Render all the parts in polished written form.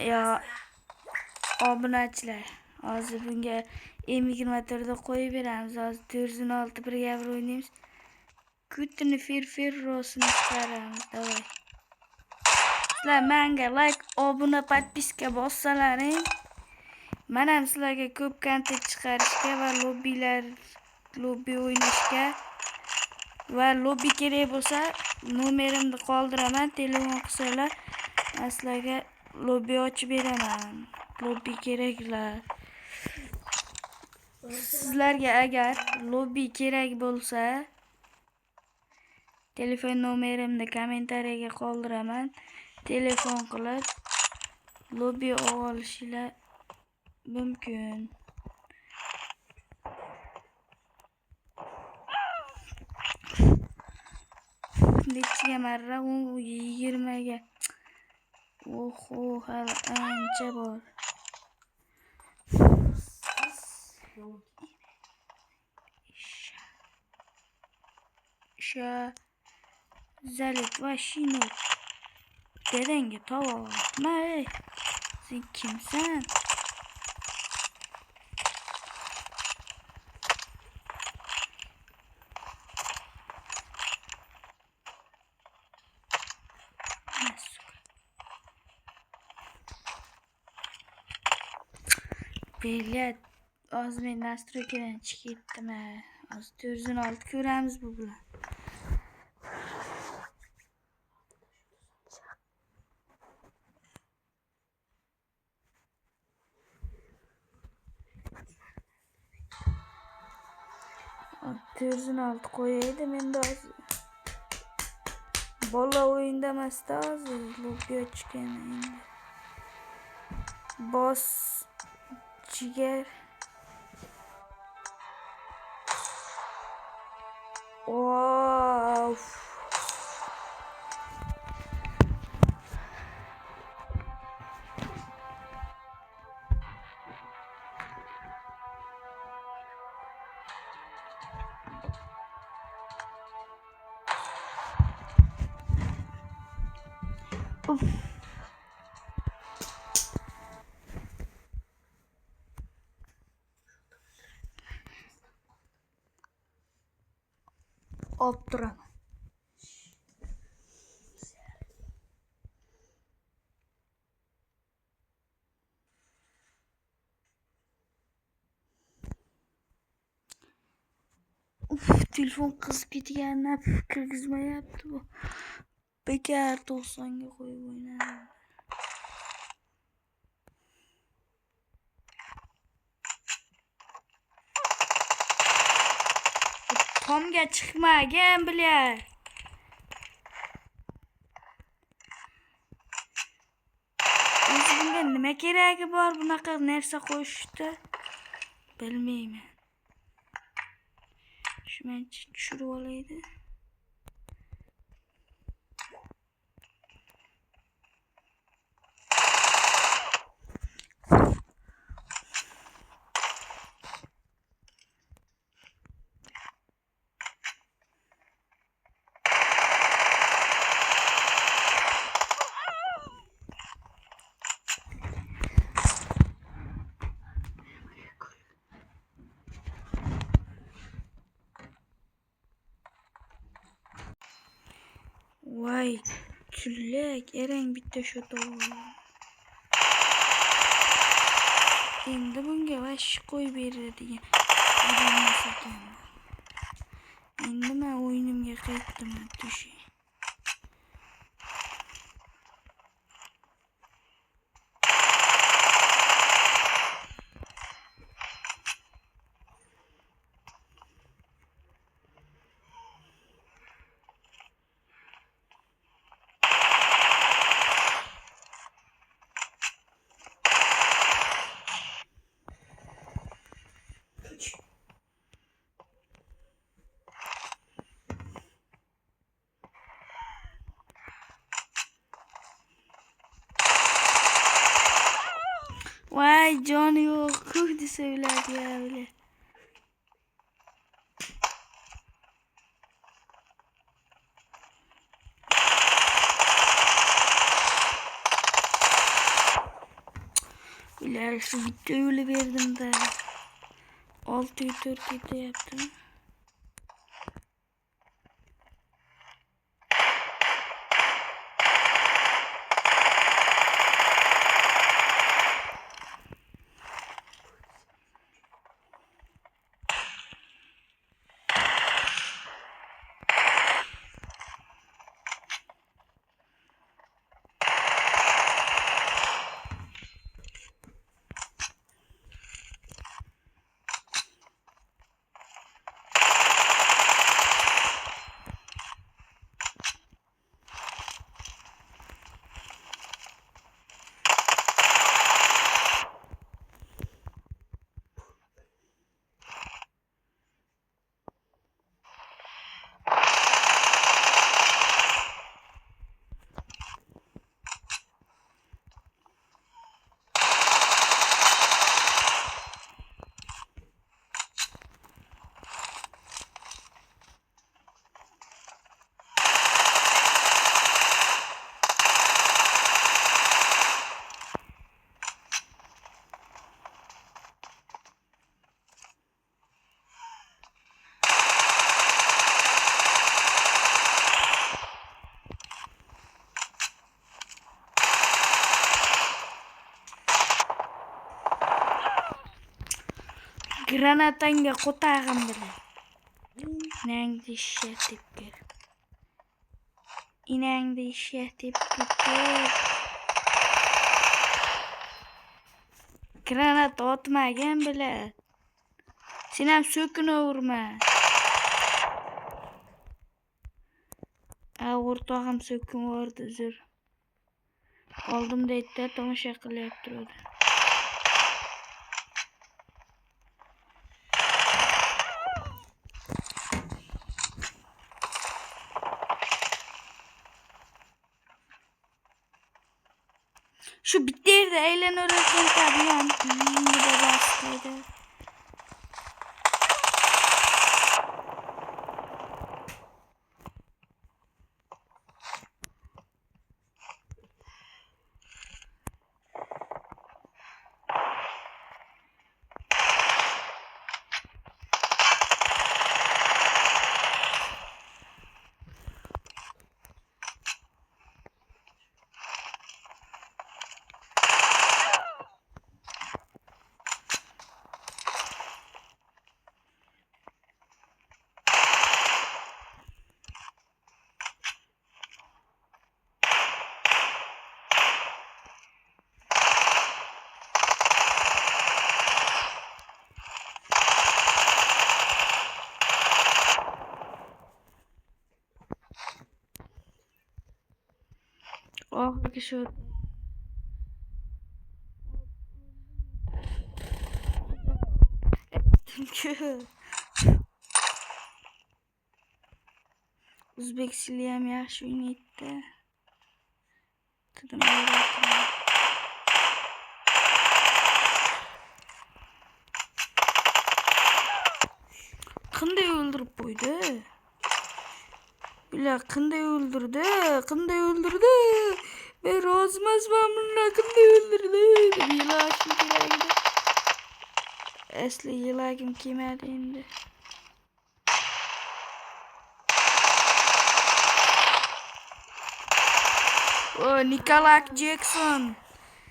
Ya obunachilar, hozir bunga M24 da qo'yib beramiz. Hozir 406 brigada o'ynaymiz. Kutini ferrosini chiqaramiz. Davay. Sizlar menga like, obuna, podpiska bossalaring. Men ham sizlarga ko'p kontent chiqarishga va lobby o'ynashga va lobby kerak bo'lsa, nomerimni qoldiraman, telefon qilsanglar, men sizlarga lobby ochib beraman. Lobby keraklar. Sizlarga agar lobby kerak bo'lsa, telefon nomerimni kommentariyaga qoldiraman. Telefon qilib lobby olishinglar mumkin. Nechiga marra? 20 ga. Oho, hali ancha bor. Zalit va shinot. Dedanga tavotma, ey. Sen kimsan? Bilet az men nastroykadan chiqib ketdim. Az 406 ko'ramiz bu bilan. Türzün altı koyaydı men de az. Bola oyunda emasda hozir lobby chiqqan. Boss jigar. Of. Of. Opturaman. Telefon kızıp ketganini kirgizmayapti bu. Bekar 90 ga qo'yib o'ynadim. Tomga chiqmagan bilar. O'zimga nima keragi bor bunaqa narsa qo'shishda? Bilmayman. Shuni tushirib olaydi. Vay, çüllek, eren bitti şu dolu. Endi bunga vash qo'yib beradigan odammas ekan. Endi men o'yinimga qaytdim, tushi. Vay canı yok. Kıhdı söylerdi ya öyle. Ular shu bitta yo'li berdim-da. 6'yı 4 yaptım. Granatanga qo'tag'im bilan. Inangni ishlatib kel. Inangni ishlatib kel. Granat otmagan bilan. Sen ham so'kinaverma. O'rtog'im so'kinaverdi uzr. Oldimda aytdi, tomosha qilyapti turadi. Şu bitti yerde eğleniyorken tabii yani. Bir de bastıydı. Oxirgi shu O'zbek tili ham yaxshi o'ynaydi. Qanday o'ldirib qo'ydi? Ular qanday o'ldirdi? Qanday o'ldirdi? Ben rozi emasman bundan qanday o'ldirdi deb yig'lashim kerak edi. Asli yig'lagim kelmadi endi. O Nikolay Jackson.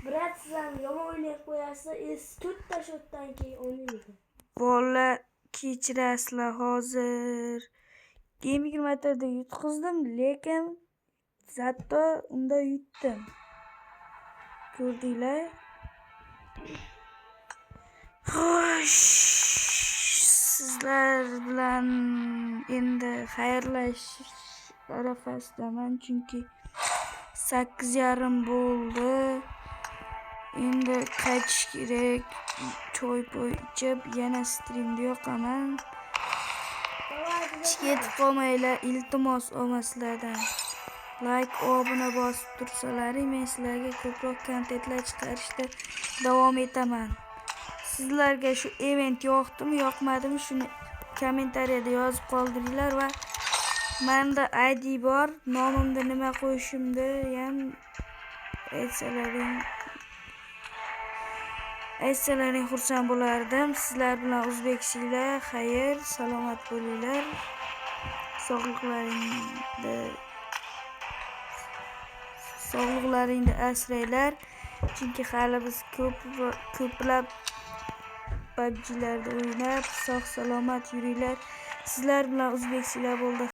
Brat sizam yomon o'ynab qo'yasiz, 4 ta shotdan keyin o'ynaydi. Bola kechirasizlar hozir. Gaming materialda yutqizdim, lekin zato unda yutdim. Ko'rdinglar? Xo'sh, sizlar bilan endi xayrlashish arafasidaman, chunki 8:30 bo'ldi. Endi qaytish kerak. Choy ichib yana streamda yoqaman. Ketib qolmanglar, iltimos olmaslardan. Like, obuna bosib tursalaring, men sizlarga ko'proq kontentlar chiqarishda davom etaman. Sizlarga shu event yoqdimi, yoqmadimi, shuni kommentariyada yozib qoldiringlar va menda ID bor, nomimni nima qo'yishimni ham aytsalaring. aytsalaring xursand bo'lardim. Sizlar bilan o'zbekisizlar, xayr, salomat bo'linglar. Sog'liqlaringni asranglar. Chunki hali biz ko'plab PUBG'larda o'ynab, sog' salomat yuringlar. Sizlar bilan o'zbekisizlar bo'ldi.